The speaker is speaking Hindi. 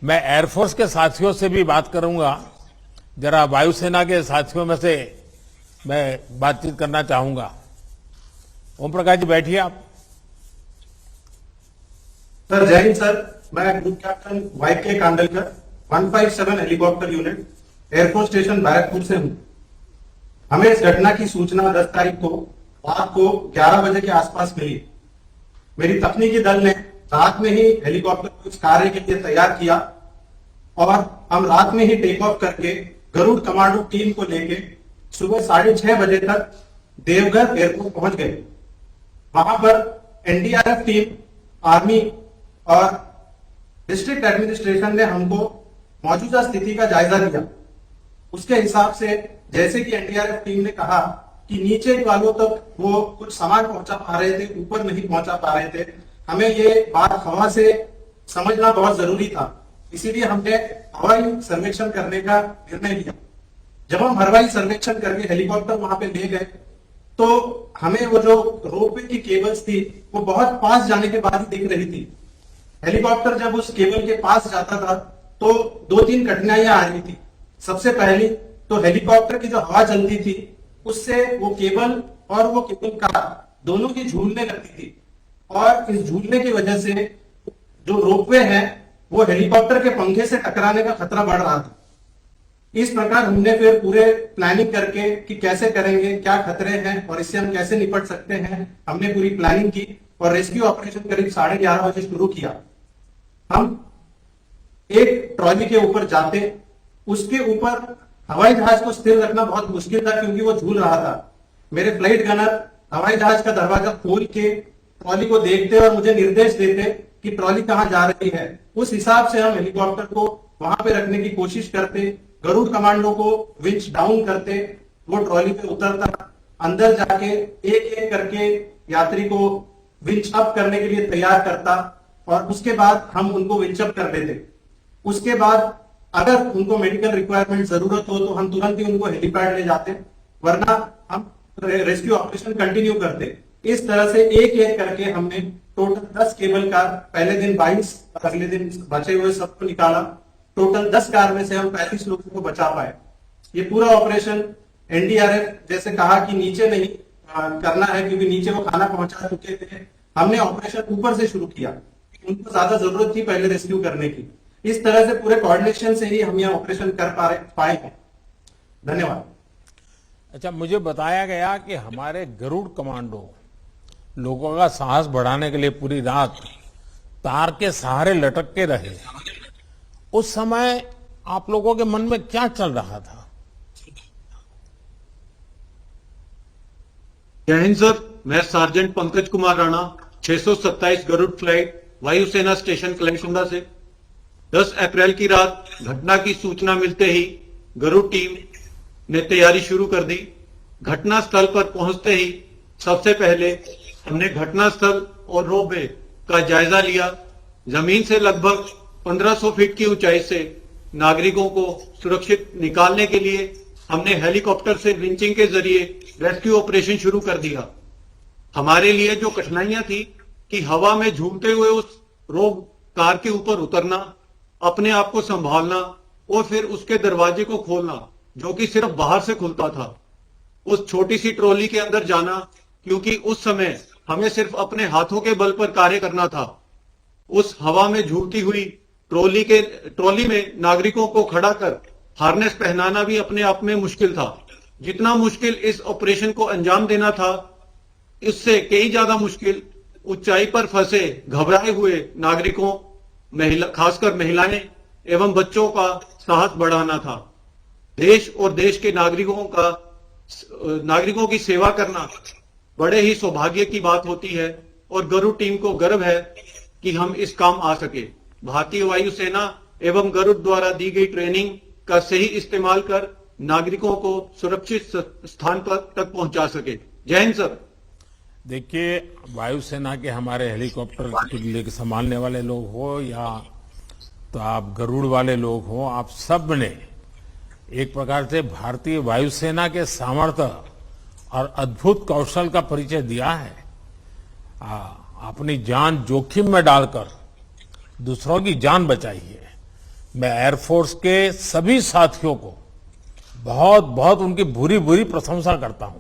मैं एयरफोर्स के साथियों से भी बात करूंगा। जरा वायुसेना के साथियों में से मैं बातचीत करना चाहूंगा। ओम प्रकाश जी, बैठिए आप। सर जय हिंद सर। मैं group captain Y K Kandalkar 157 helicopter unit air force station Barrackpore से हूं। हमें इस घटना की सूचना 10 तारीख को रात को 11 बजे के आसपास मिली। मेरी तकनीकी दल ने रात में ही हेलीकॉप्टर को इस कार्य के लिए तैयार किया और हम रात में ही टेक ऑफ करके गरुड़ कमांडो टीम को लेके सुबह 6:30 बजे तक देवघर एयरपोर्ट पहुंच गए। वहां पर एनडीआरएफ टीम, आर्मी और डिस्ट्रिक्ट एडमिनिस्ट्रेशन ने हमको मौजूदा स्थिति का जायजा लिया। उसके हिसाब से जैसे कि एनडीआरएफ टीम ने कहा कि नीचे वालों तक वो कुछ सामान पहुंचा पा रहे थे, ऊपर नहीं पहुंचा पा रहे थे। हमें ये बात हवा से समझना बहुत जरूरी था, इसीलिए हमने हवाई सर्वेक्षण करने का निर्णय लिया। जब हम हवाई सर्वेक्षण करके हेलीकॉप्टर वहां पे ले गए तो हमें वो जो रोपवे की केबल्स थी वो बहुत पास जाने के बाद ही दिख रही थी। हेलीकॉप्टर जब उस केबल के पास जाता था तो 2-3 कठिनाइयां आ रही थी। सबसे पहली तो हेलीकॉप्टर की जो हवा चलती थी उससे वो केबल और वो केबल कार दोनों की झूलने लगती थी और इस झूलने की वजह से जो रोपवे है वो हेलीकॉप्टर के पंखे से टकराने का खतरा बढ़ रहा था। इस प्रकार हमने फिर पूरे प्लानिंग करके कि कैसे करेंगे, क्या खतरे हैं और इससे हम कैसे निपट सकते हैं, हमने पूरी प्लानिंग की और रेस्क्यू ऑपरेशन करीब 11:30 बजे शुरू किया। हम एक ट्रॉली के ऊपर जाते, उसके ऊपर हवाई जहाज को स्थिर रखना बहुत मुश्किल था क्योंकि वो झूल रहा था। मेरे फ्लाइट गनर हवाई जहाज का दरवाजा खोल के ट्रॉली को देखते और मुझे निर्देश देते कि ट्रॉली कहां जा रही है। उस हिसाब से हम हेलीकॉप्टर को वहां पे रखने की कोशिश करते, गरुड़ कमांडो को विंच डाउन करते, वो ट्रॉली पे उतरता, अंदर जाके एक एक करके यात्री को विंच अप करने के लिए तैयार करता और उसके बाद हम उनको विंच अप कर देते। उसके बाद अगर उनको मेडिकल रिक्वायरमेंट जरूरत हो तो हम तुरंत ही उनको हेलीपैड ले जाते, वरना हम रेस्क्यू ऑपरेशन कंटिन्यू करते। इस तरह से एक एक करके हमने टोटल 10 केबल कार, पहले दिन 22, अगले दिन बचे हुए सबको निकाला। टोटल 10 कार में से हम 35 लोगों को बचा पाए। ये पूरा ऑपरेशन एनडीआरएफ जैसे कहा कि नीचे नहीं करना है क्योंकि नीचे वो खाना पहुंचा चुके थे, हमने ऑपरेशन ऊपर से शुरू किया। उनको ज्यादा जरूरत थी पहले रेस्क्यू करने की। इस तरह से पूरे कोऑर्डिनेशन से ही हम यह ऑपरेशन कर पाए हैं। धन्यवाद। अच्छा, मुझे बताया गया कि हमारे गरुड़ कमांडो लोगों का साहस बढ़ाने के लिए पूरी रात तार के सहारे लटक के रहे। उस समय आप लोगों के मन में क्या चल रहा था? जय हिंद सर। मैं सार्जेंट पंकज कुमार राणा, 627 गरुड़ फ्लाइट, वायुसेना स्टेशन कलैंसुंडा से। 10 अप्रैल की रात घटना की सूचना मिलते ही गरुड़ टीम ने तैयारी शुरू कर दी। घटना स्थल पर पहुंचते ही सबसे पहले हमने घटना स्थल और रोपवे का जायजा लिया। जमीन से लगभग 1500 फीट की ऊंचाई से नागरिकों को सुरक्षित निकालने के लिए हमने हेलीकॉप्टर से विंचिंग के जरिए रेस्क्यू ऑपरेशन शुरू कर दिया। हमारे लिए जो कठिनाइयां थी कि हवा में झूमते हुए उस रोप कार के ऊपर उतरना, अपने आप को संभालना और फिर उसके दरवाजे को खोलना जो कि सिर्फ बाहर से खुलता था, उस छोटी सी ट्रॉली के अंदर जाना क्योंकि उस समय हमें सिर्फ अपने हाथों के बल पर कार्य करना था। उस हवा में झूलती हुई ट्रॉली में नागरिकों को खड़ा कर हार्नेस पहनाना भी अपने आप में मुश्किल था। जितना मुश्किल इस ऑपरेशन को अंजाम देना था, इससे कई ज्यादा मुश्किल ऊंचाई पर फंसे घबराए हुए नागरिकों, खासकर महिलाएं एवं बच्चों का साहस बढ़ाना था। देश और देश के नागरिकों की सेवा करना बड़े ही सौभाग्य की बात होती है और गरुड़ टीम को गर्व है कि हम इस काम आ सके। भारतीय वायुसेना एवं गरुड़ द्वारा दी गई ट्रेनिंग का सही इस्तेमाल कर नागरिकों को सुरक्षित स्थान पर तक पहुंचा सके। जय हिंद सर। देखिए, वायुसेना के हमारे हेलीकॉप्टर लेके संभालने वाले लोग हो या तो आप गरुड़ वाले लोग हो, आप सब ने एक प्रकार से भारतीय वायुसेना के सामर्थ्य और अद्भुत कौशल का परिचय दिया है। अपनी जान जोखिम में डालकर दूसरों की जान बचाई है। मैं एयरफोर्स के सभी साथियों को बहुत बहुत उनकी भूरी भूरी प्रशंसा करता हूं।